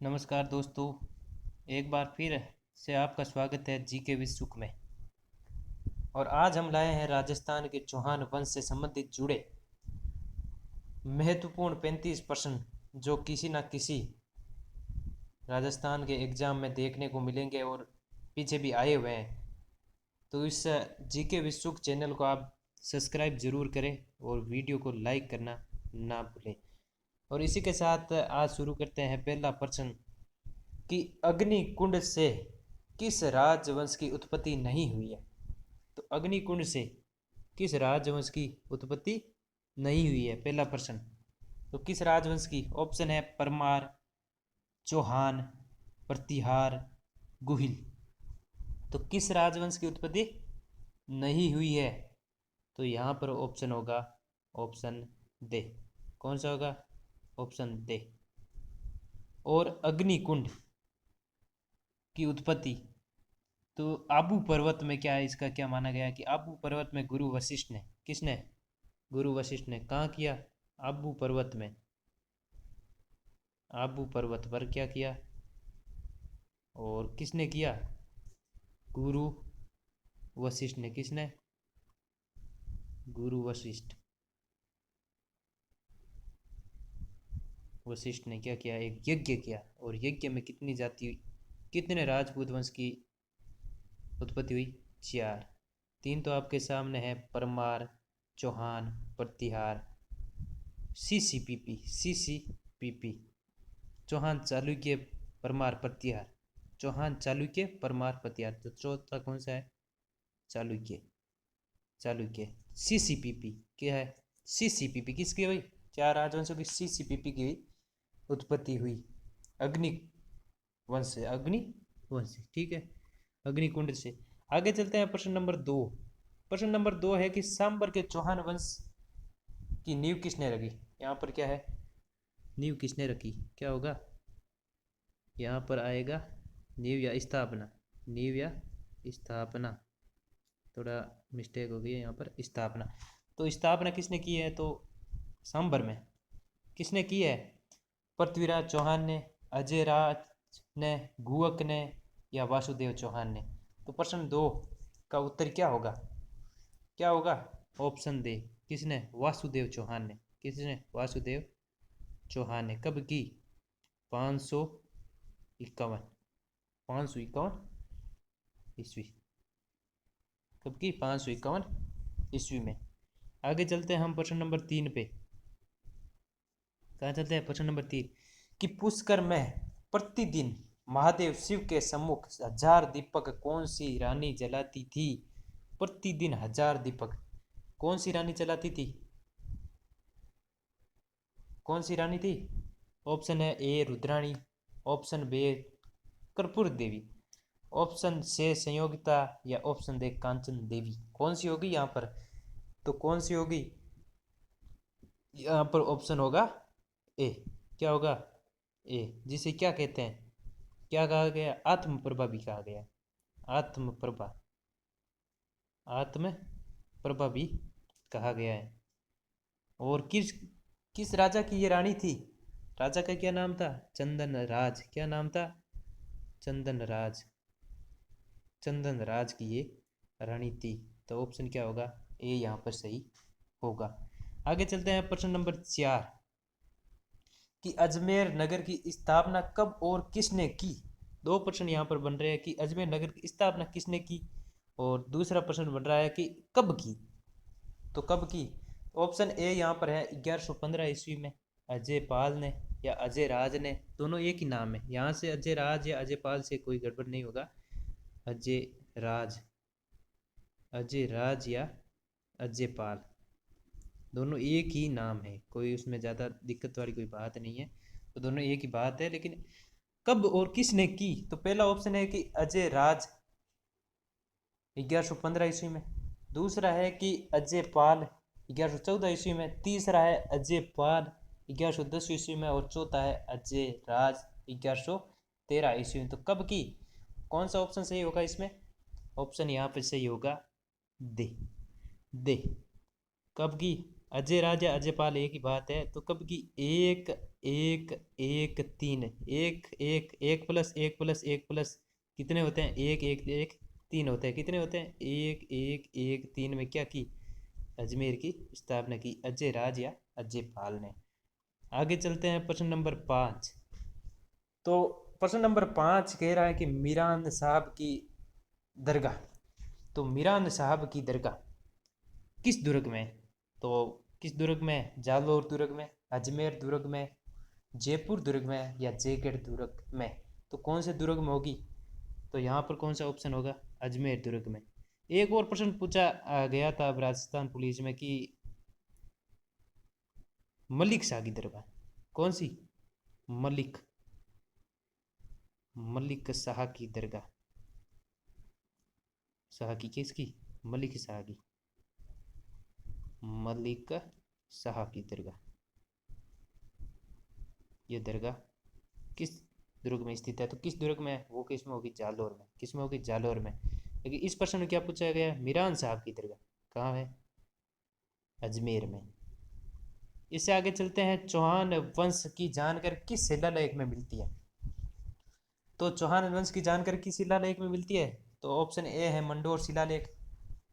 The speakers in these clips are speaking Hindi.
नमस्कार दोस्तों। एक बार फिर से आपका स्वागत है जीके विश्व में। और आज हम लाए हैं राजस्थान के चौहान वंश से संबंधित जुड़े महत्वपूर्ण 35 प्रश्न जो किसी न किसी राजस्थान के एग्ज़ाम में देखने को मिलेंगे और पीछे भी आए हुए हैं। तो इस जीके विश्व चैनल को आप सब्सक्राइब ज़रूर करें और वीडियो को लाइक करना ना भूलें। और इसी के साथ आज शुरू करते हैं पहला प्रश्न कि अग्निकुंड से किस राजवंश की उत्पत्ति नहीं हुई है। तो अग्निकुंड से किस राजवंश की उत्पत्ति नहीं हुई है, पहला प्रश्न। तो किस राजवंश की? ऑप्शन है परमार, चौहान, प्रतिहार, गुहिल। तो किस राजवंश की उत्पत्ति नहीं हुई है? तो यहाँ पर ऑप्शन होगा ऑप्शन दे। कौन सा होगा? ऑप्शन दे। और अग्निकुंड की उत्पत्ति तो आबू पर्वत में क्या है, इसका क्या माना गया है कि आबू पर्वत में गुरु वशिष्ठ ने, किसने? गुरु वशिष्ठ ने कहाँ किया? आबू पर्वत में। आबू पर्वत पर क्या किया और किसने किया? गुरु वशिष्ठ ने। किसने? गुरु वशिष्ठ। वशिष्ठ ने क्या किया? एक यज्ञ किया। और यज्ञ में कितनी जाति, कितने राजपूत वंश की उत्पत्ति हुई? 4। 3 तो आपके सामने है, परमार, चौहान, प्रतिहार, सीसीपीपी। चौहान, चालुक्य, परमार, प्रतिहार। चौहान, चालुक्य, परमार, प्रतिहार। तो चौथा कौन सा है? चालुक्य। चालुक्य। सीसीपीपी क्या है? सीसीपीपी किसकी हुई? 4 राजवंशों की सीसीपीपी की उत्पत्ति हुई अग्नि वंश से। अग्नि वंश से, ठीक है, अग्निकुंड से। आगे चलते हैं प्रश्न नंबर 2। प्रश्न नंबर 2 है कि सांबर के चौहान वंश की नींव किसने रखी? यहाँ पर क्या है? नींव किसने रखी? क्या होगा? यहाँ पर आएगा नींव या स्थापना। नींव या स्थापना, थोड़ा मिस्टेक हो गई है यहाँ पर, स्थापना। तो स्थापना किसने की है? तो सांबर में किसने की है? पृथ्वीराज चौहान ने, अजय राज ने, गुहक ने या वासुदेव चौहान ने? तो प्रश्न 2 का उत्तर क्या होगा? क्या होगा? ऑप्शन दे। किसने? वासुदेव चौहान ने। किसने? वासुदेव चौहान ने। कब की? 551। 551 ईस्वी। कब की? 551 ईस्वी में। आगे चलते हैं हम प्रश्न नंबर 3 पे। कहाँ चलते हैं? प्रश्न नंबर 3 कि पुष्कर में प्रतिदिन महादेव शिव के सम्मुख 1000 दीपक कौन सी रानी जलाती थी? प्रतिदिन 1000 दीपक कौन सी रानी जलाती थी? कौन सी रानी थी? ऑप्शन है ए रुद्राणी, ऑप्शन बी कर्पूर देवी, ऑप्शन से संयोगिता या ऑप्शन दे कांचन देवी। कौन सी होगी यहाँ पर? तो कौन सी होगी यहाँ पर? ऑप्शन होगा ए। क्या होगा? ए, जिसे क्या कहते हैं, क्या कहा गया? आत्म प्रभा भी कहा गया। आत्म प्रभा, आत्म प्रभा भी कहा गया है। और किस किस राजा की ये रानी थी? राजा का क्या नाम था? चंदन राज। क्या नाम था? चंदन राज। चंदन राज की ये रानी थी। तो ऑप्शन क्या होगा? ए यहाँ पर सही होगा। आगे चलते हैं प्रश्न नंबर 4 कि अजमेर नगर की स्थापना कब और किसने की? 2 प्रश्न यहाँ पर बन रहे हैं कि अजमेर नगर की स्थापना किसने की, और दूसरा प्रश्न बन रहा है कि कब की। तो कब की? ऑप्शन ए यहाँ पर है 1115 ईस्वी में, अजय पाल ने या अजय राज ने। दोनों एक ही नाम है, यहाँ से अजय राज या अजय पाल से कोई गड़बड़ नहीं होगा। अजय राज, अजय राज या अजय पाल, दोनों एक ही नाम है, कोई उसमें ज़्यादा दिक्कत वाली कोई बात नहीं है। तो दोनों एक ही बात है, लेकिन कब और किसने की? तो पहला ऑप्शन है कि अजय राज 1115 ईस्वी में, दूसरा है कि अजय पाल 1114 ईस्वी में, तीसरा है अजय पाल 1110 ईस्वी में, और चौथा है अजय राज 1113 ईस्वी में। तो कब की? कौन सा ऑप्शन सही होगा इसमें? ऑप्शन यहाँ पे सही होगा दे। दे कब की? अजय राज या अजय पाल एक ही बात है, तो कब की एक एक एक तीन, एक एक एक प्लस एक प्लस एक प्लस कितने होते हैं, एक एक एक तीन होते हैं, कितने होते हैं, एक एक एक तीन में क्या की, अजमेर की स्थापना की अजय राज या अजय पाल ने। आगे चलते हैं प्रश्न नंबर 5। तो प्रश्न नंबर 5 कह रहा है कि मीरान साहब की दरगाह, तो मीरान साहब की दरगाह किस दुर्ग में, तो किस दुर्ग में, जालोर दुर्ग में, अजमेर दुर्ग में, जयपुर दुर्ग में या जयगढ़ दुर्ग में, तो कौन से दुर्ग में होगी, तो यहाँ पर कौन सा ऑप्शन होगा, अजमेर दुर्ग में। एक और प्रश्न पूछा गया था अब राजस्थान पुलिस में कि मलिक शाह की दरगाह कौन सी, मलिक मलिक शाह की दरगाह, शाह की किसकी, मलिक शाह की, मलिक शाह की दरगाह, ये दरगाह किस दुर्ग में स्थित है, तो किस दुर्ग में है? वो किस में होगी, जालोर में, किस में होगी, जालोर में। लेकिन इस प्रश्न में क्या पूछा गया है, मीरान साहब की दरगाह कहाँ है, अजमेर में। इससे आगे चलते हैं, चौहान वंश की जानकारी किस शिलालेख में मिलती है, तो चौहान वंश की जानकारी किस शिलालेख में मिलती है, तो ऑप्शन ए है मंडोर शिलालेख,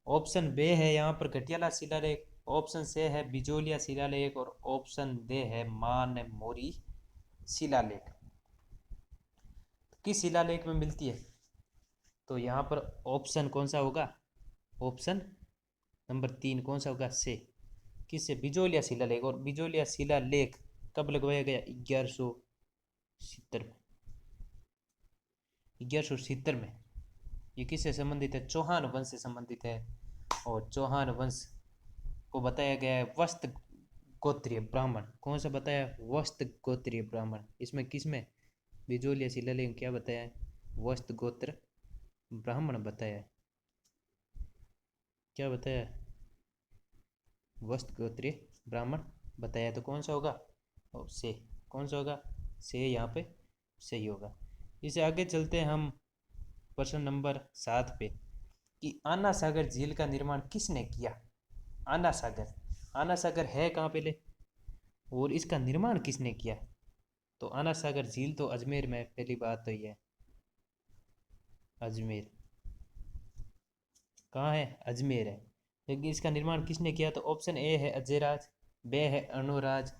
ऑप्शन बी है यहाँ पर घटियाला शिलालेख, ऑप्शन सी है बिजोलिया शिलालेख और ऑप्शन डी है मान मोरी शिलालेख। किस शिलालेख में मिलती है, तो यहाँ पर ऑप्शन कौन सा होगा, ऑप्शन नंबर 3 कौन सा होगा, से, किससे, बिजोलिया शिलालेख। और बिजोलिया शिलालेख कब लगवाया गया, 1170 में, 1170 में। ये किससे संबंधित है, चौहान वंश से संबंधित है। और चौहान वंश को बताया गया है वस्त गोत्रीय ब्राह्मण, कौन सा बताया, वस्त गोत्रीय ब्राह्मण। इसमें किसमें, बिजोलिया शिलालेख में क्या बताया है, वस्त गोत्र ब्राह्मण बताया है, क्या बताया, वस्त गोत्रीय ब्राह्मण बताया, तो कौन सा होगा, और से, कौन सा होगा, से यहाँ पे सही होगा। इसे आगे चलते हैं हम प्रश्न नंबर 7 पे, कि आना सागर झील का निर्माण किसने किया, आना सागर, आना सागर है कहाँ पहले, और इसका निर्माण किसने किया, तो आना सागर झील तो अजमेर में, पहली बात तो ये है, अजमेर कहाँ है, अजमेर है। लेकिन इसका निर्माण किसने किया, तो ऑप्शन ए है अजयराज, बे है अनुराज,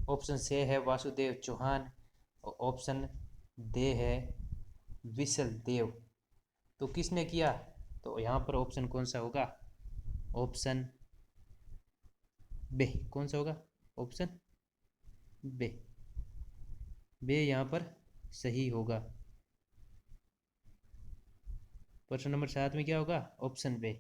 ऑप्शन सी है वासुदेव चौहान और ऑप्शन दे है विसल देव। तो किसने किया, तो यहाँ पर ऑप्शन कौन सा होगा, ऑप्शन बे, कौन सा होगा, ऑप्शन बे, बे यहाँ पर सही होगा। प्रश्न नंबर 7 में क्या होगा, ऑप्शन बे।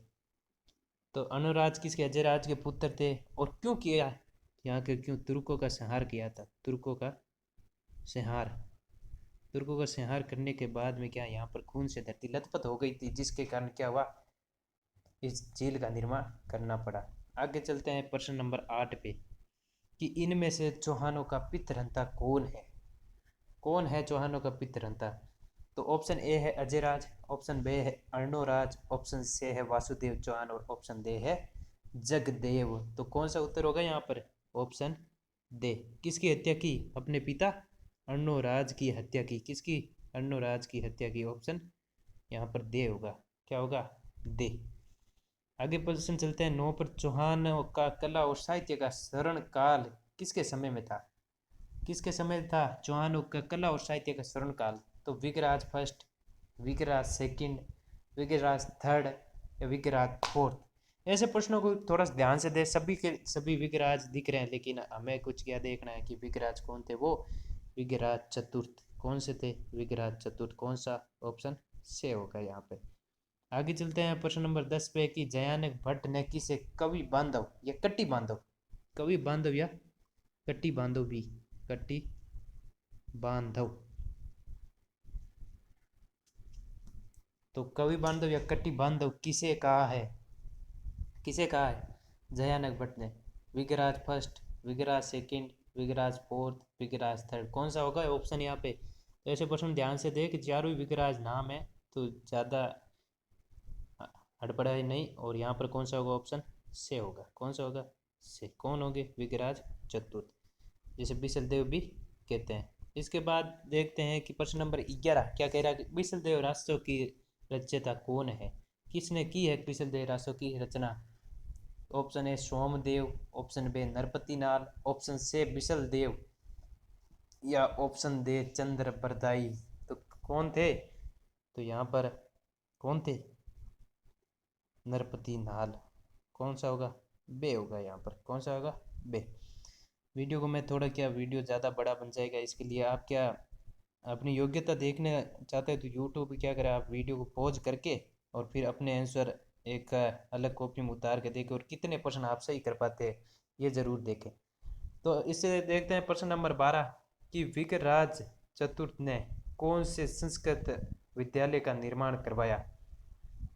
तो अनुराज किसके, अजयराज के पुत्र थे, और क्यों किया, यहाँ के क्यों, तुर्कों का संहार किया था, तुर्कों का संहार, तुर्कों का संहार करने के बाद में क्या, यहाँ पर खून से धरती लथपथ हो गई थी, जिसके कारण क्या हुआ, इस झील का निर्माण करना पड़ा। आगे चलते हैं प्रश्न नंबर 8 पे, कि इनमें से चौहानों का पितरहंता कौन है, कौन है चौहानों का पितरहंता, तो ऑप्शन ए है अजयराज, ऑप्शन बी है अर्णोराज, ऑप्शन सी है वासुदेव चौहान और ऑप्शन डी है जगदेव। तो कौन सा उत्तर होगा यहाँ पर, ऑप्शन दे, किसकी हत्या की, अपने पिता अर्णोराज की हत्या की, किसकी, अर्णोराज की हत्या की, ऑप्शन यहाँ पर दे होगा, क्या होगा, दे। आगे प्रश्न चलते हैं 9 पर, चौहान का कला और साहित्य का शरण काल किसके समय में था, किसके समय था चौहानों का कला और साहित्य का स्वर्ण काल, तो Vigraj first, Vigraj second, Vigraj third या विगराज फोर्थ। ऐसे प्रश्नों को थोड़ा सा ध्यान से दे, सभी के सभी विगराज दिख रहे हैं, लेकिन हमें कुछ क्या देखना है कि विगराज कौन थे, वो विगराज चतुर्थ, कौन से थे, विगराज चतुर्थ, कौन सा, ऑप्शन से होगा यहाँ पे। आगे चलते हैं प्रश्न नंबर 10 पे, कि जयानक भट्ट ने किसे कवि बांधव या कट्टी बांधव, कवि बांधव या कट्टी बांधव भी, कट्टी बांधव, तो कवि बांधव या कट्टी बांधव किसे कहा है, किसे कहा है, जयानक भट्ट ने, Vigraj first, Vigraj second, Vigraj fourth, Vigraj third, कौन सा होगा ऑप्शन यहाँ पे। तो ऐसे प्रश्न ध्यान से देख, चारों ही विगराज नाम है, तो ज़्यादा हड़बड़ा नहीं, और यहाँ पर कौन सा होगा, ऑप्शन से होगा, कौन सा होगा, से कौन होंगे? विग्रराज चतुर्थ, जिसे बिसलदेव भी कहते हैं। इसके बाद देखते हैं कि प्रश्न नंबर 11 क्या कह रहा है? बिसलदेव रासो की रचयिता कौन है? किसने की है बिसलदेव रासो की रचना? Option A Somdev, option B Narpati Nalh, option सी बिसलदेव, या ऑप्शन दे चंद्र बरदाई। तो कौन थे? तो यहाँ पर कौन थे? नरपति नाल। कौन सा होगा? बे होगा। यहाँ पर कौन सा होगा? बे। वीडियो को मैं थोड़ा, क्या वीडियो ज़्यादा बड़ा बन जाएगा, इसके लिए आप क्या अपनी योग्यता देखने चाहते हैं तो यूट्यूब क्या करें, आप वीडियो को पॉज करके और फिर अपने आंसर एक अलग कॉपी में उतार के देखें और कितने प्रश्न आप सही कर पाते हैं ये ज़रूर देखें। तो इससे देखते हैं प्रश्न नंबर 12 कि विग्रराज चतुर्थ ने कौन से संस्कृत विद्यालय का निर्माण करवाया?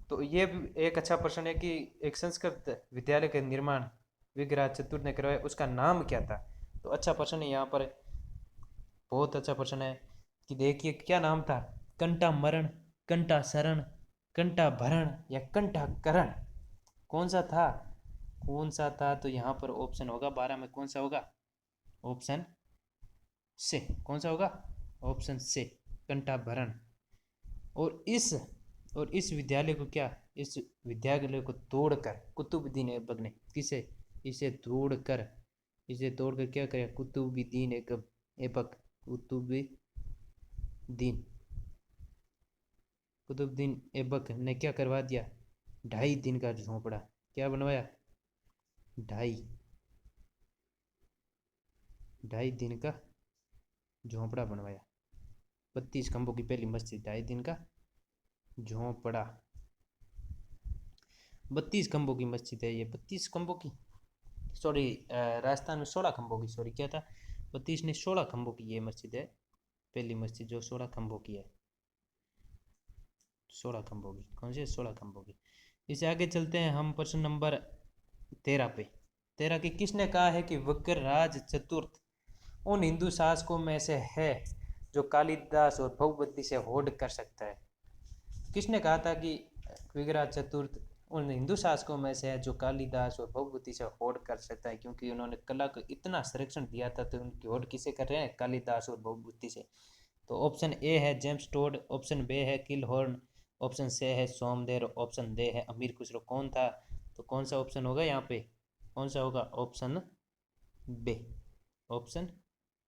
तो ये भी एक अच्छा प्रश्न है कि एक संस्कृत विद्यालय का निर्माण विग्रराज चतुर्थ ने करवाया, उसका नाम क्या था? तो अच्छा प्रश्न है यहाँ पर, बहुत अच्छा प्रश्न है कि देखिए क्या नाम था? कंटा मरण, कंटा शरण, कंटा भरण या कंटा करण? कौन सा था? कौन सा था? तो यहाँ पर ऑप्शन होगा 12 में, कौन सा होगा? ऑप्शन से। कौन सा होगा? ऑप्शन से, कंटा भरण। और इस विद्यालय को क्या, इस विद्यालय को तोड़कर कुतुबुद्दीन ऐबक ने, किसे? इसे तोड़कर क्या किया? कुतुबुद्दीन ऐबक, कुतुबुद्दीन ऐबक ने क्या करवा दिया? 2.5 दिन का झोंपड़ा। क्या बनवाया? 2.5 दिन का झोंपड़ा बनवाया। 32 खंभों की पहली मस्जिद, 2.5 दिन का झोंपड़ा। 32 खंभों की मस्जिद है ये, 32 खंभों की, सॉरी राजस्थान में 16 खंभों की, सॉरी क्या था, 32 ने 16 खंभों की ये मस्जिद है, पहली मस्जिद जो 16 खंभों की है, 16 खंभों की। कौन सी? 16 खंभों की। इससे आगे चलते हैं हम प्रश्न नंबर 13 पे। 13 की किसने कहा है कि विग्रराज चतुर्थ उन हिंदू शासकों में से है जो कालिदास और भगवती से होड़ कर सकता है? किसने कहा था कि विग्रराज चतुर्थ उन हिंदू शासकों में से है जो कालिदास और भगवती से होड़ कर सकता है? क्योंकि उन्होंने कला को इतना संरक्षण दिया था, तो उनकी होड़ किसे कर रहे हैं? कालिदास और भगवती से। तो ऑप्शन ए है जेम्स टोड, ऑप्शन बी है किलहॉर्न, ऑप्शन सी है सोमदेव, ऑप्शन डी है अमीर खुसरो। कौन था? तो कौन सा ऑप्शन होगा यहाँ पे? कौन सा होगा? ऑप्शन बे, ऑप्शन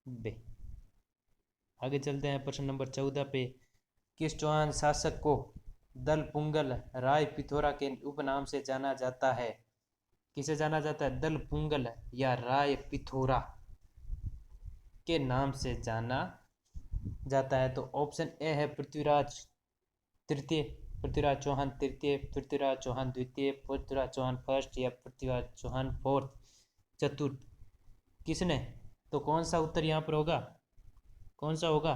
बे। आगे चलते हैं प्रश्न नंबर 14 पे। किस चौहान शासक को दल पुंगल राय पिथौरा के उपनाम से जाना जाता है? किसे जाना जाता है? दल पुंगल या राय पिथौरा के नाम से जाना जाता है? तो ऑप्शन ए है पृथ्वीराज तृतीय, पृथ्वीराज चौहान तृतीय, पृथ्वीराज चौहान द्वितीय, पृथ्वीराज चौहान फर्स्ट या पृथ्वीराज चौहान फोर्थ, चतुर्थ। किसने? तो कौन सा उत्तर यहाँ पर होगा? कौन सा होगा?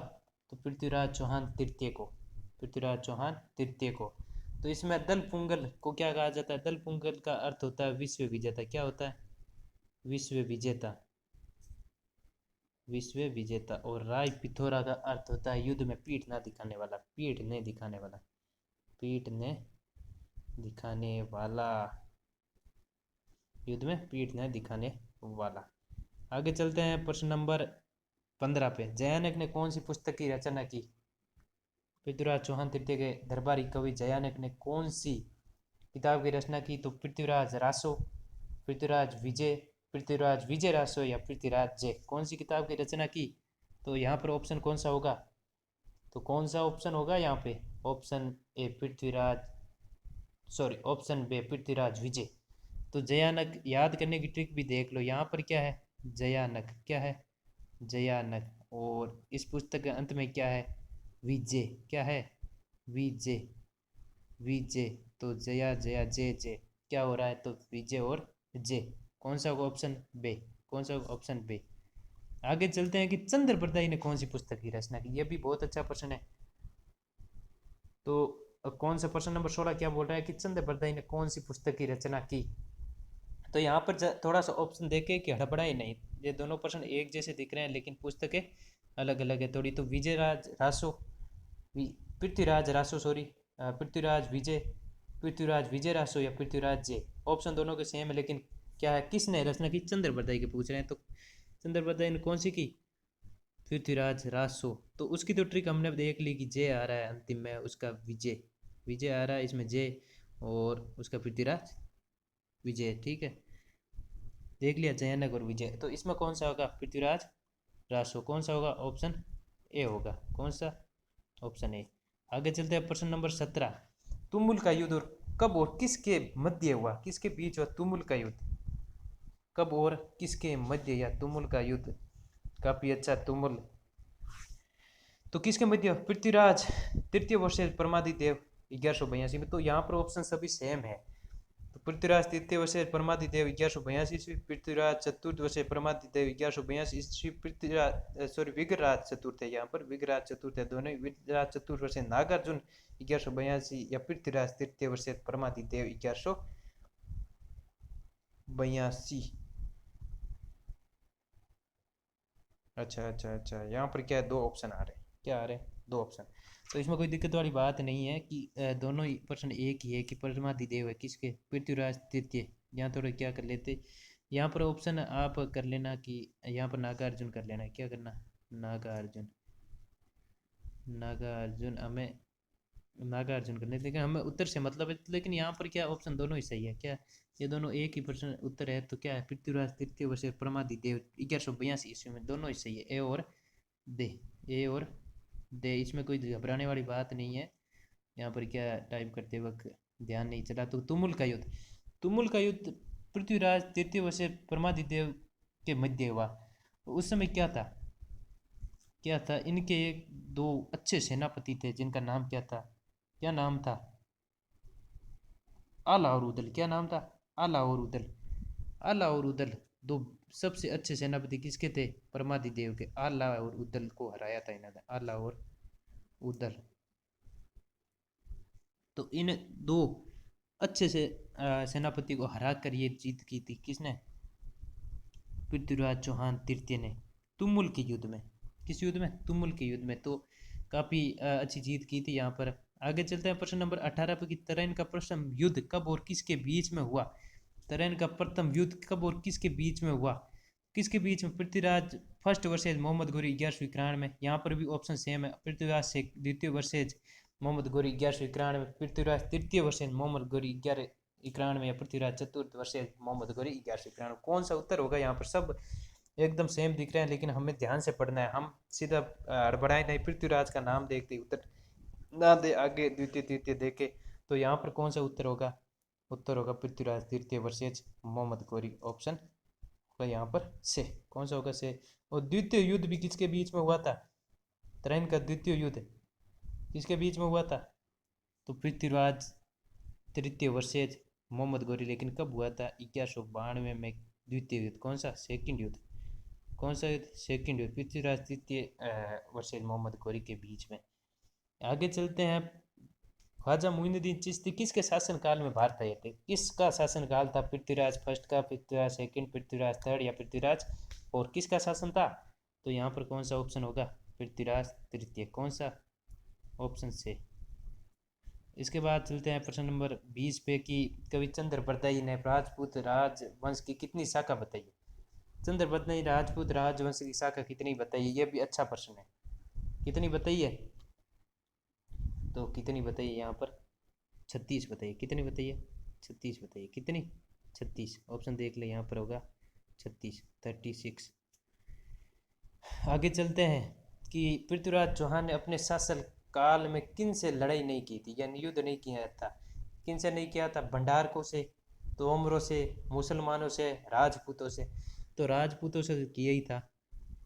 तो पृथ्वीराज चौहान तृतीय को, पृथ्वीराज चौहान तृतीय को। तो इसमें दल पुंगल को क्या कहा जाता है? दल पुंगल का अर्थ होता है विश्व विजेता। क्या होता है? विश्व विजेता, विश्व विजेता। और राय पिथौरा का अर्थ होता है युद्ध में पीठ ना दिखाने वाला, पीठ नहीं दिखाने वाला, पीठ ने दिखाने वाला, युद्ध में पीठ न दिखाने वाला। आगे चलते हैं प्रश्न नंबर 15 पे। जयानक ने कौन सी पुस्तक की रचना की? पृथ्वीराज चौहान तृतीय के दरबारी कवि जयानक ने कौन सी किताब की रचना की? तो पृथ्वीराज रासो, पृथ्वीराज विजय, पृथ्वीराज विजय रासो या पृथ्वीराज जय। कौन सी किताब की रचना की? तो यहाँ पर ऑप्शन कौन सा होगा? तो कौन सा ऑप्शन होगा यहाँ पे? Option A Prithviraj, sorry option B Prithviraj Vijay. तो जयानक याद करने की ट्रिक भी देख लो, यहाँ पर क्या है? जयानक, क्या है? जयानक। और इस पुस्तक के अंत में क्या है? विजय। क्या है? विजय, विजय। तो जया जया जय जय, क्या हो रहा है? तो विजय और जय। कौन सा होगा? ऑप्शन बे। कौन सा होगा? ऑप्शन बे। आगे चलते हैं कि चंद्र बरदाई ने कौन सी पुस्तक की रचना की? यह भी बहुत अच्छा प्रश्न है। तो कौन सा प्रश्न नंबर 16 क्या बोल रहा है कि चंद्र बरदाई ने कौन सी पुस्तक की रचना की? तो यहाँ पर थोड़ा सा ऑप्शन देखे कि हड़बड़ाई नहीं, ये दोनों प्रश्न एक जैसे दिख रहे हैं लेकिन पुस्तकें अलग अलग है थोड़ी। तो विजयराज रासो, पृथ्वीराज रासो, सॉरी पृथ्वीराज विजय, पृथ्वीराज विजय रासो या पृथ्वीराज जय। ऑप्शन दोनों के सेम है लेकिन क्या है, किसने रचना की, चंद्रबरदाई के पूछ रहे हैं। तो चंद्रबरदाई ने कौन सी की, पृथ्वीराज रासो। तो उसकी तो ट्रिक हमने देख ली कि जे आ रहा है अंतिम में उसका विजय, विजय आ रहा है इसमें जे, और उसका पृथ्वीराज विजय, ठीक है। देख लिया जयनगर और विजय, तो इसमें कौन सा होगा, पृथ्वीराज रासो। कौन सा होगा, ऑप्शन ए होगा। कौन सा, ऑप्शन ए। आगे चलते हैं प्रश्न नंबर 17। तुमुल का युद्ध और कब और किसके मध्य हुआ, किसके बीच हुआ तुमुल का युद्ध, कब और किसके मध्य या तुमुल का युद्ध। काफी अच्छा तुमुल, तो किसके मध्य, पृथ्वीराज तृतीय वर्षीय परमादिदेव 1182 में। तो यहाँ पर ऑप्शन सभी सेम है। तो पृथ्वीराज तृतीय वर्षीय परमादिदेव 1182 ईस्वी, पृथ्वीराज चतुर्थ वर्षीय परमादिदेव 1182 ईस्वी, पृथ्वीराज सॉरी विग्रहराज चतुर्थ है, यहाँ पर विग्रहराज चतुर्थ है दोनों। विग्रहराज चतुर्थ वर्षीय नागार्जुन 1182 या पृथ्वीराज तृतीय वर्षीय परमादिदेव 1182। अच्छा अच्छा अच्छा, यहाँ पर क्या है, दो ऑप्शन आ रहे हैं, क्या आ रहे हैं, दो ऑप्शन। तो इसमें कोई दिक्कत वाली बात नहीं है कि दोनों ही प्रश्न एक ही है कि परमादिदेव है किसके, पृथ्वीराज तृतीय। यहाँ थोड़ा क्या कर लेते, यहाँ पर ऑप्शन आप कर लेना कि यहाँ पर नागार्जुन कर लेना, क्या करना, नागार्जुन, नागार्जुन हमें, नागार्जुन करने, लेकिन हमें उत्तर से मतलब है। लेकिन यहाँ पर क्या ऑप्शन दोनों ही सही है, क्या ये दोनों एक ही प्रश्न उत्तर है। तो क्या है, पृथ्वीराज तृतीय वर्षीय परमादिदेव 1182 ईस्वी में, दोनों ही सही है, ए और दे, ए और दे। इसमें कोई घबराने वाली बात नहीं है। यहाँ पर क्या टाइप करते वक्त ध्यान नहीं चला। तो तुमुल का युद्ध, तुमुल का युद्ध पृथ्वीराज तृतीय वर्षीय परमादिदेव के मध्य हुआ। तो उस समय क्या था, क्या था, इनके एक दो अच्छे सेनापति थे जिनका नाम क्या था, क्या नाम था, आला और उदल। क्या नाम था, आला और उदल, आला और उदल। दो सबसे अच्छे सेनापति किसके थे, परमादिदेव के। आला और उदल को हराया था इन्होंने, आला और उदल। तो इन दो अच्छे से सेनापति को हरा कर ये जीत की थी किसने, पृथ्वीराज चौहान तृतीय ने, तुमुल के युद्ध में। किस युद्ध में, तुमुल के युद्ध में। तो काफ़ी अच्छी जीत की थी यहाँ पर। आगे चलते हैं प्रश्न नंबर 18 पर कि तराइन का प्रथम युद्ध कब और किसके बीच में हुआ। तराइन का प्रथम युद्ध कब और किसके बीच में हुआ, किसके बीच में, पृथ्वीराज फर्स्ट वर्सेज मोहम्मद गोरी 1191 में। यहाँ पर भी ऑप्शन सेम है, पृथ्वीराज से द्वितीय वर्सेज मोहम्मद गोरी 1191 में, पृथ्वीराज तृतीय वर्सेज मोहम्मद गोरी 1191 या पृथ्वीराज चतुर्थ वर्सेज मोहम्मद गोरी 1191। कौन सा उत्तर होगा, यहाँ पर सब एकदम सेम दिख रहे हैं, लेकिन हमें ध्यान से पढ़ना है, हम सीधा हड़बड़ाए नहीं, पृथ्वीराज का नाम देखते उत्तर ना दे, आगे द्वितीय तृतीय देखे। तो यहाँ पर कौन सा उत्तर होगा, उत्तर होगा पृथ्वीराज तृतीय वर्सेज मोहम्मद गौरी, ऑप्शन होगा यहाँ पर से। कौन सा होगा, से। और द्वितीय युद्ध भी किसके बीच में हुआ था, तराइन का द्वितीय युद्ध किसके बीच में हुआ था, तो पृथ्वीराज तृतीय वर्सेज मोहम्मद गौरी। लेकिन कब हुआ था, 1192 में द्वितीय युद्ध। कौन सा, सेकंड युद्ध। कौन सा युद्ध, सेकंड युद्ध, पृथ्वीराज तृतीय वर्सेज मोहम्मद गौरी के बीच में। आगे चलते हैं, ख्वाजा मुइनुद्दीन चिश्ती किसके शासनकाल में भारत आए थे, किसका शासनकाल था, पृथ्वीराज फर्स्ट का, पृथ्वीराज सेकंड, पृथ्वीराज थर्ड या पृथ्वीराज और किसका शासन था। तो यहाँ पर कौन सा ऑप्शन होगा, पृथ्वीराज तृतीय। कौन सा, ऑप्शन से। इसके बाद चलते हैं प्रश्न नंबर 20 पे कि कवि चंद्रबरदाई ने राजपूत राजवंश की कितनी शाखा बताई है। चंद्रबरदाई राजपूत राजवंश की शाखा कितनी बताई है, ये भी अच्छा प्रश्न है, कितनी बताई है। तो कितनी बताइए, यहाँ पर 36 बताइए, कितनी बताइए, 36 बताइए, कितनी, 36। ऑप्शन देख ले, यहाँ पर होगा 36, 36। आगे चलते हैं कि पृथ्वीराज चौहान ने अपने शासन काल में किन से लड़ाई नहीं की थी, यानी युद्ध नहीं किया था, किन से नहीं किया था, भंडारकों से, तोमरों से, मुसलमानों से, राजपूतों से। तो राजपूतों से किया ही था,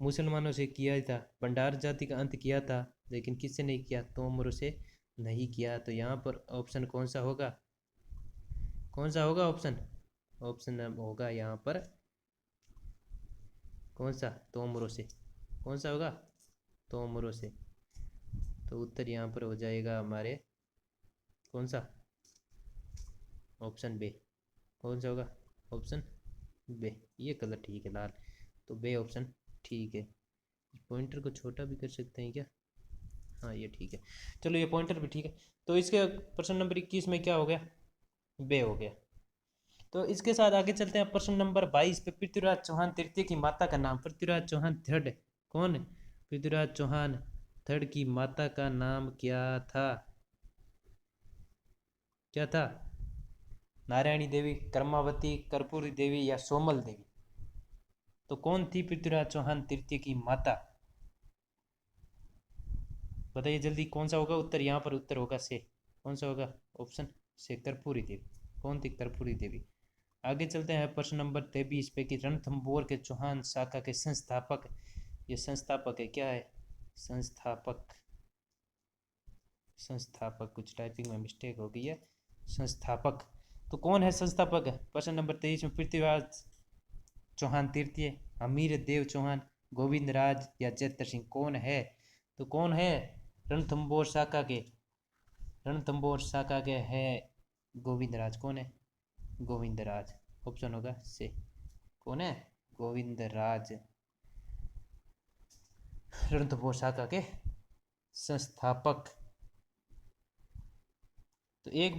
मुसलमानों से किया ही था, भंडार जाति का अंत किया था, लेकिन किससे नहीं किया, तोमरों से नहीं किया। तो यहाँ पर ऑप्शन कौन सा होगा, कौन सा होगा ऑप्शन, ऑप्शन होगा यहाँ पर कौन सा, तोमरों से। कौन सा होगा, तोमरों से। तो उत्तर यहाँ पर हो जाएगा हमारे कौन सा, ऑप्शन बे। कौन सा होगा, ऑप्शन बे। ये कलर ठीक है, लाल। तो बे ऑप्शन ठीक है। पॉइंटर को छोटा भी कर सकते हैं क्या, हाँ ये ठीक है, चलो ये पॉइंटर भी ठीक है। तो इसके प्रश्न नंबर 21 में क्या हो गया, बे हो गया। तो इसके साथ आगे चलते हैं प्रश्न नंबर 22 पे। पृथ्वीराज चौहान तृतीय की माता का नाम। पृथ्वीराज चौहान थर्ड कौन है? पृथ्वीराज चौहान थर्ड की माता का नाम क्या था? क्या था? नारायणी देवी, कर्मावती, कर्पूरी देवी या सोमल देवी? तो कौन थी पृथ्वीराज चौहान तृतीय की माता? बताइए जल्दी, कौन सा होगा उत्तर? यहाँ पर उत्तर होगा से। कौन सा होगा? ऑप्शन से, कर्पूरी देवी। कौन थी? कर्पूरी देवी। आगे चलते हैं प्रश्न नंबर 23 पे कि रणथंभौर के चौहान शाखा के संस्थापक। ये संस्थापक है, क्या है? संस्थापक। संस्थापक, कुछ टाइपिंग में मिस्टेक हो गई है। संस्थापक तो कौन है संस्थापक है? प्रश्न नंबर 23 में पृथ्वीराज चौहान तृतीय, हमीर देव चौहान, गोविंद राज या चैत्र सिंह? कौन है? तो कौन है रणथंभौर शाखा के? रणथंभौर शाखा के है गोविंद राज। कौन है? गोविंद राज। ऑप्शन होगा से। कौन है? गोविंद राज रणथंभौर शाखा के संस्थापक। तो एक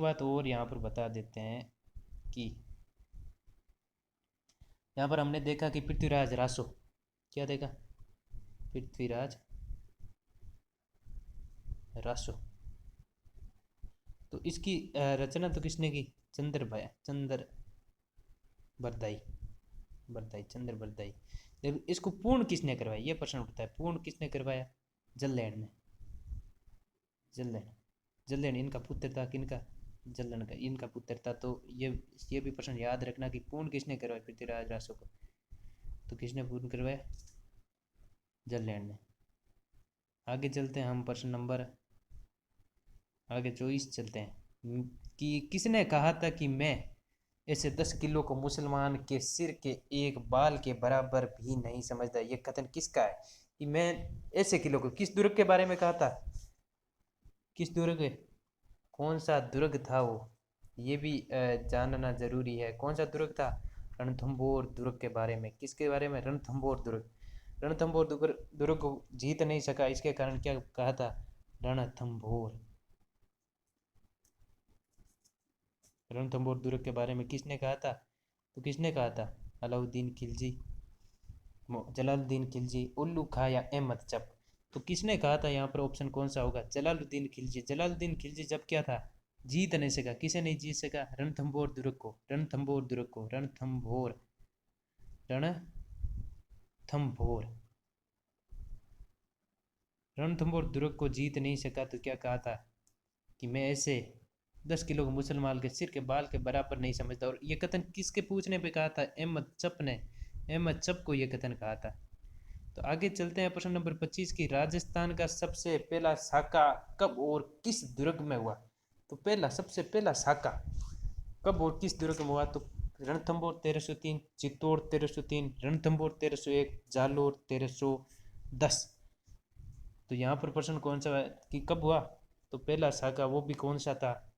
बात और यहाँ पर बता देते हैं कि यहाँ पर हमने देखा कि पृथ्वीराज रासो, क्या देखा? पृथ्वीराज रासो। तो इसकी रचना तो किसने की? चंद्र बरदाई। चंद्र बरदाई। लेकिन इसको पूर्ण किसने करवाया, ये प्रश्न उठता है। पूर्ण किसने करवाया? जल्लैंड ने। जल्लैंड। जल्लैंड इनका पुत्र था। किनका? जल्लैंड का इनका पुत्र था। तो ये भी प्रश्न याद रखना कि पूर्ण किसने करवाया पृथ्वीराज रासो को? तो किसने पूर्ण करवाया? जल्लैंड ने। आगे चलते हैं हम प्रश्न नंबर आगे 24 चलते हैं कि किसने कहा था कि मैं ऐसे 10 किलो को मुसलमान के सिर के एक बाल के बराबर भी नहीं समझता? ये कथन किसका है कि मैं ऐसे किलो को? किस दुर्ग के बारे में कहा था? किस दुर्ग? कौन सा दुर्ग था वो? ये भी जानना जरूरी है। कौन सा दुर्ग था? रणथंभौर दुर्ग के बारे में। किसके बारे में? रणथंभौर दुर्ग। रणथंभौर दुर्ग को जीत नहीं सका, इसके कारण क्या कहा था? रणथंभौर। रणथंभौर दुर्ग के बारे में किसने कहा था? तो किसने कहा था? अलाउद्दीन खिलजी, जलालुद्दीन खिलजी, उल्लू खां या अहमद चप? तो किसने कहा था यहाँ पर? ऑप्शन कौन सा होगा? जलालुद्दीन खिलजी। जलालुद्दीन खिलजी जब क्या था? जीत नहीं सका। किसे नहीं जीत सका? रणथंभौर दुर्ग को। रणथंभौर दुर्ग को। रणथंभौर। रणथंभौर। रणथंभौर दुर्ग को जीत नहीं सका तो क्या कहा था कि मैं ऐसे 10 किलो को मुसलमान के सिर के बाल के बराबर नहीं समझता? और ये कथन किसके पूछने पे कहा था? अहमद चप ने। अहमद चप को ये कथन कहा था। तो आगे चलते हैं प्रश्न नंबर 25 की राजस्थान का सबसे पहला साका कब और किस दुर्ग में हुआ? तो सबसे पहला साका कब और किस दुर्ग में हुआ? तो रणथंभौर 1303, चित्तौड़ 1303, रणथंभौर 1301, जालोर 1310? तो यहाँ पर प्रश्न कौन सा है कि कब हुआ? तो पहला साका वो भी कौन सा था?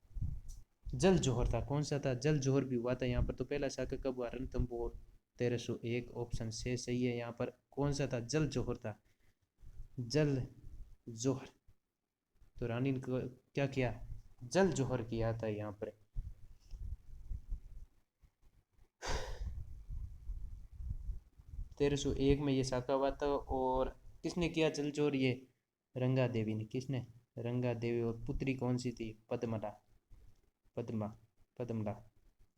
जल जोहर था। कौन सा था? जल जोहर भी हुआ था यहाँ पर। तो पहला साका कब हुआ? रणथंभौर 1301। ऑप्शन से सही है। यहाँ पर कौन सा था? जल जोहर था। जल जोहर। तो रानी ने क्या किया? जल जोहर किया था यहाँ पर। तेरह सौ एक में ये साका हुआ था। और किसने किया जल जोहर? ये रंगा देवी ने। किसने? रंगा देवी। और पुत्री कौन सी थी? पद्मला। पद्मा। पद्मला।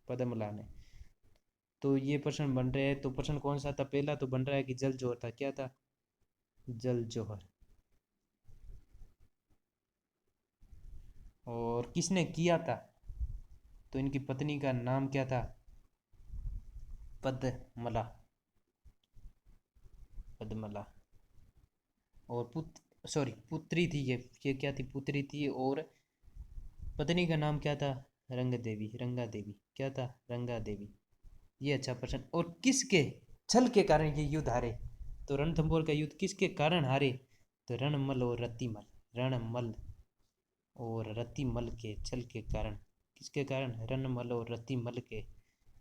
पद्मला ने। तो ये प्रश्न बन रहे हैं। तो प्रश्न कौन सा था? पहला तो बन रहा है कि जल जोहर था। क्या था? जल जोहर। और किसने किया था? तो इनकी पत्नी का नाम क्या था? पद्मला। पद्मला। और पुत्री थी ये क्या थी? पुत्री थी। और पत्नी का नाम क्या था? रंग देवी। रंगा देवी। क्या था? रंगा देवी। ये अच्छा प्रश्न। और किसके छल के कारण ये युद्ध हारे? तो रणथंभौर का युद्ध किसके कारण हारे? तो रणमल और रतिमल। रणमल और रतिमल के छल के कारण। किसके कारण? रणमल और रतिमल के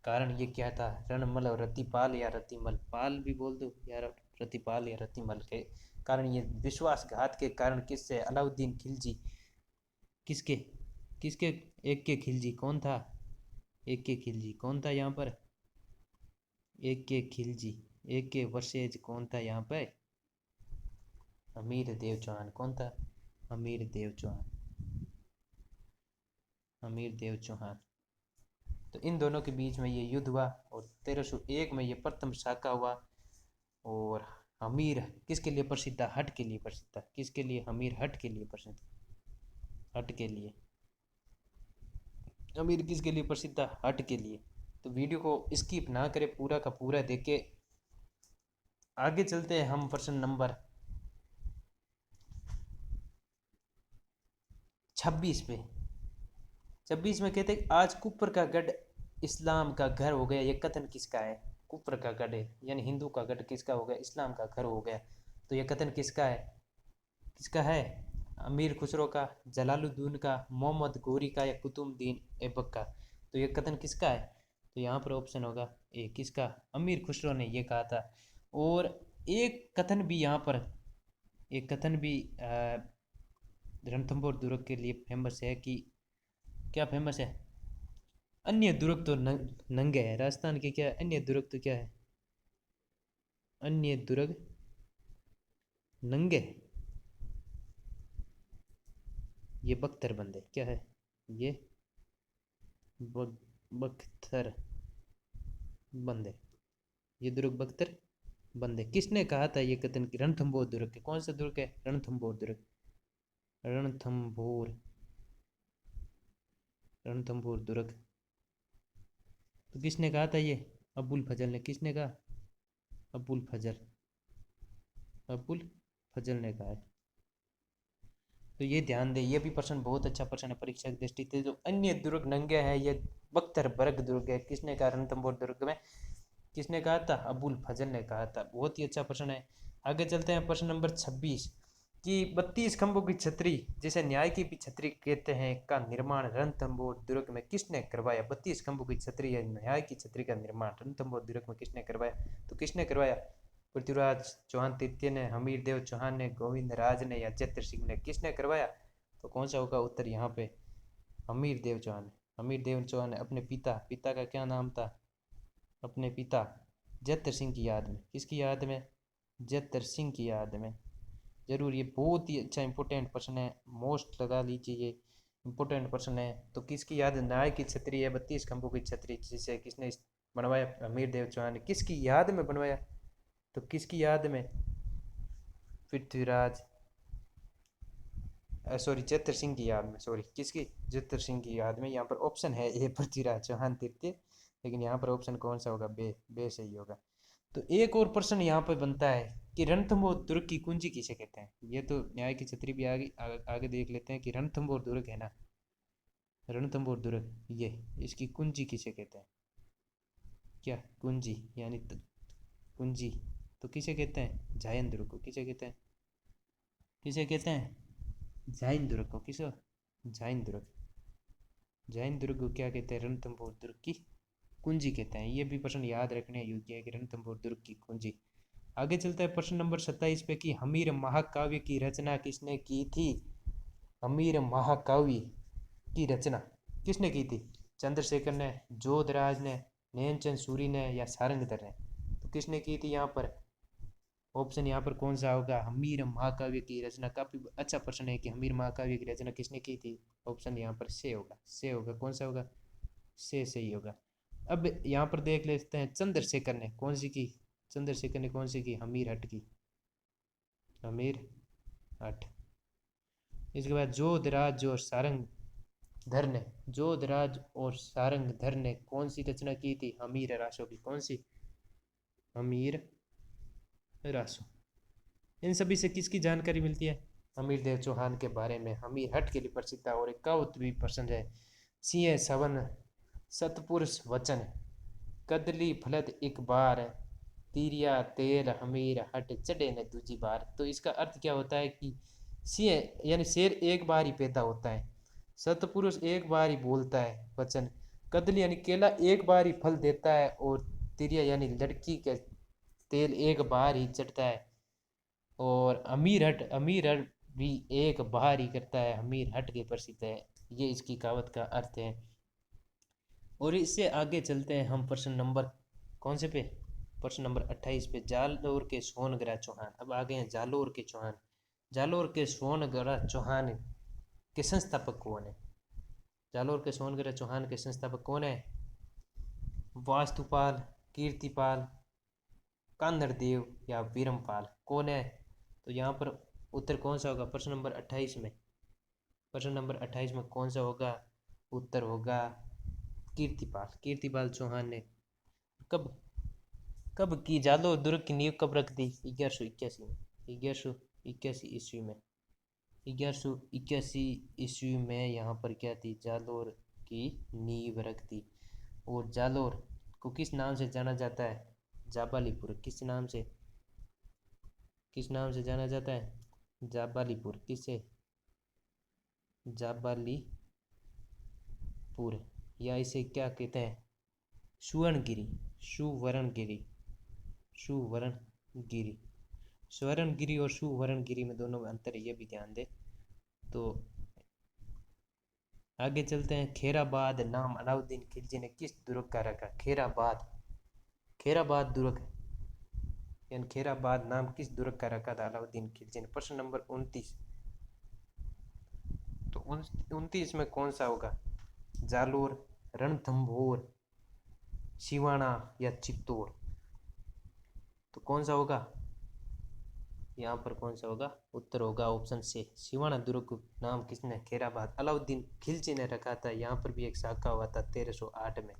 कारण ये क्या था? रणमल और रतिपाल या रतिमल, पाल भी बोल दो यार, रतिपाल या रतिमल के कारण ये विश्वासघात के कारण किससे? अलाउद्दीन खिलजी। किसके? किसके? एक के खिलजी कौन था? एक के खिलजी कौन था यहाँ पर? एक के खिलजी, एक के वर्सेज कौन था यहाँ पे? हमीर देव चौहान। कौन था? हमीर देव चौहान। हमीर देव चौहान। तो इन दोनों के बीच में ये युद्ध हुआ और 1301 में ये प्रथम साका हुआ। और हमीर किसके लिए प्रसिद्ध था? हट के लिए प्रसिद्ध था। किसके लिए? हमीर हट के लिए प्रसिद्ध। हट के लिए। हमीर किसके लिए प्रसिद्ध था? हट के लिए। तो वीडियो को स्किप ना करें, पूरा का पूरा देखे। आगे चलते हैं हम प्रश्न नंबर 26 पे। 26 में कहते हैं आज कुफर का गढ़ इस्लाम का घर हो गया। ये कथन किसका है? कुफर का गढ़ है यानी हिंदू का गढ़ किसका हो गया? इस्लाम का घर हो गया। तो ये कथन किसका है? किसका है? अमीर खुसरो का, जलालुद्दीन का, मोहम्मद गोरी का, या कुतुबुद्दीन ऐबक का? तो ये कथन किसका है? तो यहाँ पर ऑप्शन होगा ए। किसका? अमीर खुसरो ने ये कहा था। और एक कथन भी यहाँ पर, एक कथन भी रणथंभौर दुर्ग के लिए फेमस है कि क्या फेमस है? अन्य दुर्ग तो नंगे है। राजस्थान के क्या अन्य दुर्ग तो क्या है? अन्य दुर्ग नंगे। ये बख्तर बंद है। क्या है ये? बख्तर बंद है। ये दुर्ग बख्तर बंद है। किसने कहा था ये कथन की? रणथंभौर दुर्ग के। कौन सा दुर्ग है? रणथंभौर दुर्ग। रणथंभौर, रणथंभौर दुर्ग। तो किसने कहा था ये? अबुल फजल ने। किसने कहा? अबुल फजल। अबुल फजल ने कहा है। तो ये ध्यान दे, ये भी प्रश्न बहुत अच्छा प्रश्न है परीक्षा की दृष्टि से। जो अन्य दुर्ग नंगे है ये बख्तर बर्ग दुर्ग है। किसने कहा? रणथंभौर दुर्ग में किसने कहा था? अबुल फजल ने कहा था। बहुत ही अच्छा प्रश्न है। आगे चलते हैं प्रश्न नंबर 26 कि 32 खंभों की छतरी जिसे न्याय की भी छतरी कहते हैं का निर्माण रणथंभौर दुर्ग में किसने करवाया? 32 खंभों की छतरी है न्याय की छतरी का निर्माण रणथंभौर दुर्ग में किसने करवाया? तो किसने करवाया? पृथ्वीराज चौहान तृतीय ने, हमीर देव चौहान ने, गोविंद राज ने, या चैत्र सिंह ने? किसने करवाया? तो कौन सा होगा उत्तर यहाँ पे? हमीर देव चौहान। हमीर देव चौहान ने अपने पिता, पिता का क्या नाम था? अपने पिता जैतर सिंह की याद में। किसकी याद में? जैतर सिंह की याद में। जरूर, ये बहुत ही अच्छा इंपॉर्टेंट प्रश्न है। मोस्ट लगा लीजिए, ये इंपॉर्टेंट प्रश्न है। तो किसकी याद न्याय की छतरी है 32 खंभों की छतरी जिसे किसने बनवाया? हमीर देव चौहान ने। किसकी याद में बनवाया? तो किसकी याद में? पृथ्वीराज, सॉरी जैतर सिंह की याद में। सॉरी किसकी? जैतर सिंह की याद में। यहाँ पर ऑप्शन है ए पृथ्वीराज चौहान तृतीय, लेकिन यहाँ पर ऑप्शन कौन सा होगा? बे। बे सही होगा। तो एक और प्रश्न यहाँ पर बनता है कि रणथंभौर दुर्ग की कुंजी किसे कहते हैं? ये तो न्याय की छतरी भी आगे देख लेते हैं कि रणथंभौर दुर्ग है ना, रणथंभौर दुर्ग, ये इसकी कुंजी किसे कहते हैं? क्या कुंजी यानी कुंजी तो किसे कहते हैं? झायन दुर्ग को। किसे कहते हैं? किसे कहते हैं? झाइन दुर्ग को। किसे? झाइन दुर्ग। जैन दुर्ग को क्या कहते हैं? रणथंभौर दुर्ग की कुंजी कहते हैं। ये भी प्रश्न याद रखने योग्य है कि रणथंभौर दुर्ग की कुंजी। आगे चलता है प्रश्न नंबर 27 पे कि हमीर महाकाव्य की रचना किसने की थी? हमीर महाकाव्य की रचना किसने की थी? चंद्रशेखर ने, जोधराज ने, नैनचंद सूरी ने, या सारंगधर ने? तो किसने की थी यहाँ पर? ऑप्शन यहाँ पर कौन सा होगा? हमीर महाकाव्य की रचना। काफी अच्छा प्रश्न है कि हमीर महाकाव्य की रचना किसने की थी। ऑप्शन यहाँ पर से होगा। से होगा। कौन सा होगा? से सही होगा। अब यहाँ पर देख लेते हैं चंद्रशेखर ने कौन सी की। चंद्रशेखर ने कौन सी की? हमीर हट की। हमीर हट। इसके बाद जोधराज और सारंगधर ने, जोधराज और सारंगधर ने कौन सी रचना की थी? हमीर रासो की। कौन सी? हमीर रासो। इन सभी से किसकी जानकारी मिलती है? हमीर देव चौहान के बारे में। हमीर हट के लिए प्रसिद्ध है। और एक कहावत भी पसंद है, सिंह सवन सतपुरुष वचन, कदली फलत एक बार, तिरिया तेल हमीर हट चढ़े न दूजी बार। तो इसका अर्थ क्या होता है कि सिंह यानी शेर एक बार ही पैदा होता है, सतपुरुष एक बार ही बोलता है वचन, कदली यानी केला एक बार ही फल देता है, और तिरिया यानी लड़की का तेल एक बार ही चढ़ता है, और अमीर हट भी एक बार ही करता है। अमीर हट के प्रसिद्ध है। ये इसकी कहावत का अर्थ है। और इससे आगे चलते हैं हम प्रश्न नंबर कौन से पे, प्रश्न नंबर 28 पे। जालोर के सोनग्रह चौहान, अब आ गए हैं जालोर के चौहान। जालोर के सोनग्रह चौहान के संस्थापक कौन है? जालोर के सोनग्रह चौहान के संस्थापक कौन है? वास्तुपाल, कीर्तिपाल, कांदरदेव या वीरमपाल, कौन है? तो यहाँ पर उत्तर कौन सा होगा प्रश्न नंबर 28 में? प्रश्न नंबर 28 में कौन सा होगा? उत्तर होगा कीर्तिपाल। कीर्तिपाल चौहान ने कब कब की जालोर दुर्ग की नींव कब रख दी? 1181 में। 1181 ईस्वी में। 1181 ईस्वी में यहाँ पर क्या थी? जालोर की नींव रख दी। और जालोर को किस नाम से जाना जाता है? जाबालीपुर। किस नाम से, किस नाम से जाना जाता है? जाबालीपुर। किससे? जाबालीपुर। या इसे क्या कहते हैं? सुवर्णगिरी। सुवर्णगिरी। सुवर्णगिरी। स्वर्णगिरी और सुवर्णगिरी में दोनों में अंतर है, ये भी ध्यान दे। तो आगे चलते हैं। खेराबाद नाम अलाउद्दीन खिलजी ने किस दुर्ग का रखा? खेराबाद। खेराबाद दुर्ग यानी खेराबाद नाम किस दुर्ग का रखा था अलाउद्दीन खिलजी ने? प्रश्न नंबर 29। तो 29 में कौन सा होगा? जालोर, रणथंभौर, सिवाना या चित्तौड़? तो कौन सा होगा यहाँ पर? कौन सा होगा? उत्तर होगा ऑप्शन से, सिवाना दुर्ग नाम किसने? खेराबाद अलाउद्दीन खिलजी ने रखा था। यहाँ पर भी एक शाखा हुआ था 1308 में।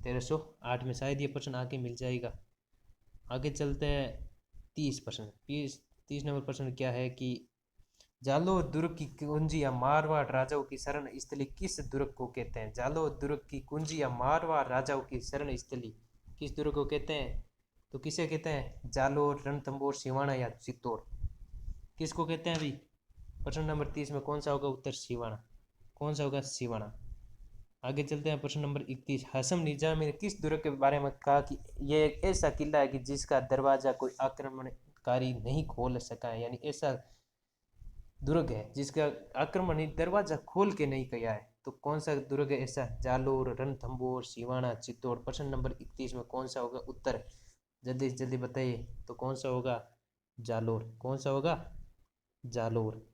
1308 में। शायद ये प्रश्न आगे मिल जाएगा। आगे चलते हैं 30 प्रश्न। 30 नंबर प्रश्न क्या है कि जालोर दुर्ग की कुंजी या मारवाड़ राजाओं की शरण स्थली किस दुर्ग को कहते हैं? जालोर दुर्ग की कुंजी या मारवाड़ राजाओं की शरण स्थली किस दुर्ग को कहते हैं? तो किसे कहते हैं? जालोर, रणथंभौर, सिवाना या चित्तौड़? किसको कहते हैं अभी? प्रश्न नंबर 30 में कौन सा होगा उत्तर? सिवाना। कौन सा होगा? सिवाना। आगे चलते हैं प्रश्न नंबर 31। हसन निजामी ने किस दुर्ग के बारे में कहा कि यह एक ऐसा किला है कि जिसका दरवाजा कोई आक्रमणकारी नहीं खोल सका है? यानी ऐसा दुर्ग है जिसका आक्रमणी दरवाजा खोल के नहीं किया है। तो कौन सा दुर्ग है ऐसा? जालोर, रणथंभौर, सिवाना, चित्तौड़? प्रश्न नंबर 31 में कौन सा होगा उत्तर? जल्दी से जल्दी बताइए। तो कौन सा होगा? जालोर। कौन सा होगा? जालोर।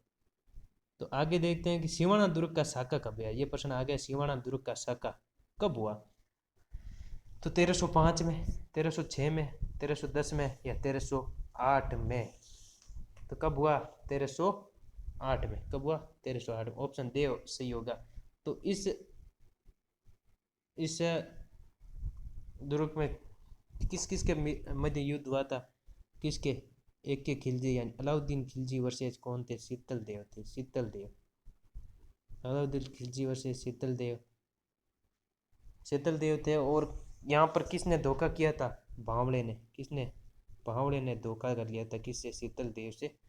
तो आगे देखते हैं कि सिवाना दुर्ग का साका कब है। ये प्रश्न आ गया, सिवाना दुर्ग का साका कब हुआ? तो 1305 में, 1306 में, 1310 में या 1308 में? तो कब हुआ? 1308 में। कब हुआ? 1308 में। ऑप्शन दे सही होगा। तो इस दुर्ग में किस किस के मध्य युद्ध हुआ था? किसके? एक के खिलजी यानी अलाउद्दीन खिलजी वर्सेस कौन थे? शीतल देव थे। शीतल देव। अलाउद्दीन खिलजी वर्सेस शीतल देव। शीतल देव थे। और यहाँ पर किसने धोखा किया था? भांवड़े ने। किसने? भांवड़े ने धोखा कर लिया था। किससे? शीतल देव से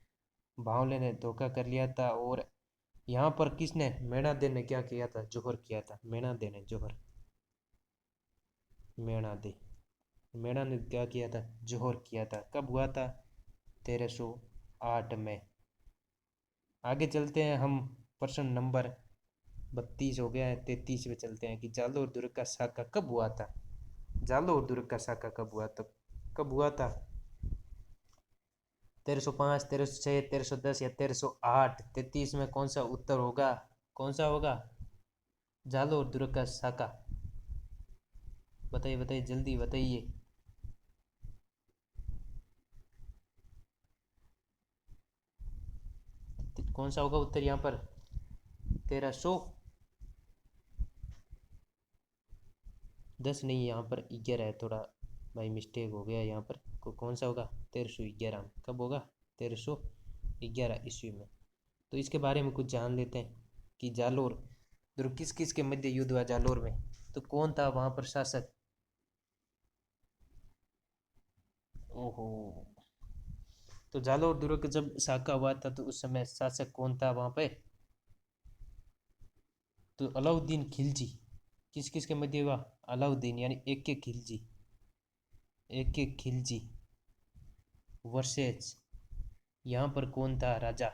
भांवड़े ने धोखा कर लिया था। और यहाँ पर किसने? मेणादे ने क्या किया था? जोहर किया था। मेणादे ने जोहर। मेणादे। मेणा ने क्या किया था? जोहर किया था। कब हुआ था? 1308 में। आगे चलते हैं हम। प्रश्न नंबर 32 हो गया है। 33 में चलते हैं कि जालोर दुर्ग का साका कब हुआ था? जालोर दुर्ग का साका कब हुआ था? कब हुआ था? 1305, 1306, 1310 या 1308? 33 में कौन सा उत्तर होगा? कौन सा होगा? जालोर दुर्ग का साका। बताइए बताइए, जल्दी बताइए। कौन सा होगा उत्तर यहाँ पर? 1310 नहीं, यहाँ पर 11 है। थोड़ा भाई मिस्टेक हो गया यहाँ पर। कौन सा होगा? 1311 में। कब होगा? 1311 ईस्वी में। तो इसके बारे में कुछ जान लेते हैं कि जालोर दुर्ग किस किस के मध्य युद्ध हुआ जालोर में। तो कौन था वहाँ पर शासक? ओहो। तो जालोर दुर्ग जब साका हुआ था तो उस समय शासक कौन था वहाँ पे? तो अलाउद्दीन खिलजी। किस किस के मध्य हुआ? अलाउद्दीन यानी एक के खिलजी। एक के खिलजी वर्सेस यहाँ पर कौन था राजा?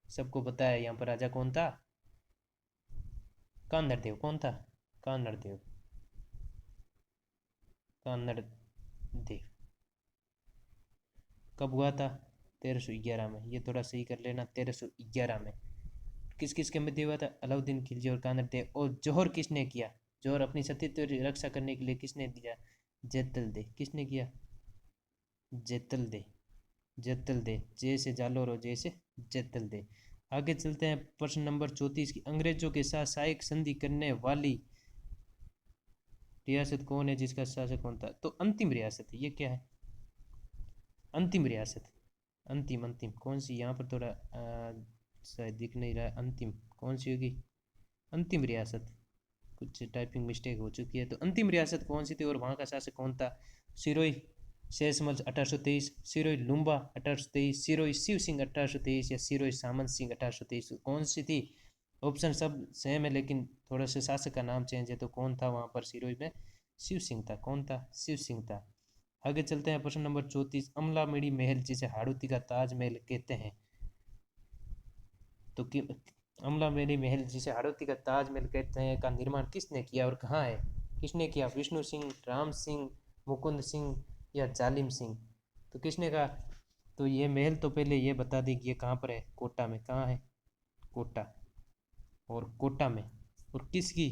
सबको पता है यहाँ पर राजा कौन था? कान्हड़ देव कौन था? कान्हड़ देव, कान्हड़ देव कब हुआ था? 1311 में। ये थोड़ा सही कर लेना, 1311 में। किस किस के मध्य हुआ था? अलाउद्दीन खिलजी और कान्हड़ देव। और जौहर किसने किया? जौहर अपनी सतीत्व की रक्षा करने के लिए किसने दिया? जैतल दे। किसने किया? जैतल दे। जैतल दे, जय से जालोर और जय से जैतल दे। आगे चलते हैं प्रश्न नंबर 34 की। अंग्रेजों के साथ सहायक संधि करने वाली रियासत कौन है जिसका शासक कौन था? तो अंतिम रियासत है। ये क्या है? अंतिम रियासत। अंतिम अंतिम कौन सी? यहाँ पर थोड़ा शायद दिख नहीं रहा है। अंतिम कौन सी होगी? अंतिम रियासत। कुछ टाइपिंग मिस्टेक हो चुकी है। तो अंतिम रियासत कौन सी थी और वहाँ का शासक कौन था? सिरोही शेषमल 1823, सिरोही लुम्बा 1823, सिरोही शिव सिंह 1823 या सिरोही सामंत सिंह 1823? कौन सी थी? ऑप्शन सब सेम है लेकिन थोड़ा सा शासक का नाम चेंज है। तो कौन था वहाँ पर सिरोही में? शिव सिंह था। कौन था? शिव सिंह था। आगे चलते हैं प्रश्न नंबर 34। अमलामिड़ी महल जिसे हाड़ौती का ताजमहल कहते हैं, तो कि अमलामिड़ी महल जिसे हाड़ौती का ताजमहल कहते हैं का निर्माण किसने किया और कहाँ है? किसने किया? विष्णु सिंह, राम सिंह, मुकुंद सिंह या जालिम सिंह? तो किसने कहा? तो ये महल तो पहले ये बता दी कि ये कहाँ पर है। कोटा में। कहाँ है? कोटा। और कोटा में। और किसकी?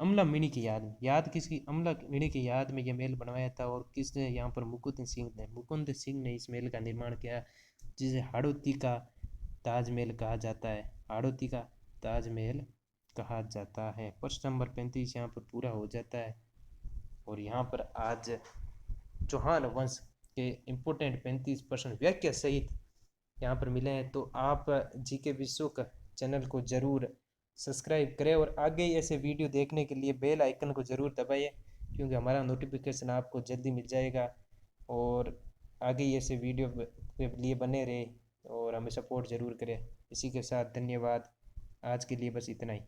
अमला मिनी की याद में। याद किसकी? अमला मिनी की याद में ये महल बनवाया था। और किसने यहाँ पर? मुकुंद सिंह ने इस महल का निर्माण किया जिसे हाड़ौती का ताजमहल कहा जाता है। हाड़ौती का ताजमहल कहा जाता है। प्रश्न नंबर 35 यहाँ पर पूरा हो जाता है। और यहाँ पर आज चौहान वंश के इम्पोर्टेंट 35% व्याख्या सहित यहाँ पर मिले हैं। तो आप जीके विश्व का चैनल को ज़रूर सब्सक्राइब करें और आगे ऐसे वीडियो देखने के लिए बेल आइकन को ज़रूर दबाइए, क्योंकि हमारा नोटिफिकेशन आपको जल्दी मिल जाएगा। और आगे ऐसे वीडियो के लिए बने रहे और हमें सपोर्ट ज़रूर करें। इसी के साथ धन्यवाद। आज के लिए बस इतना ही।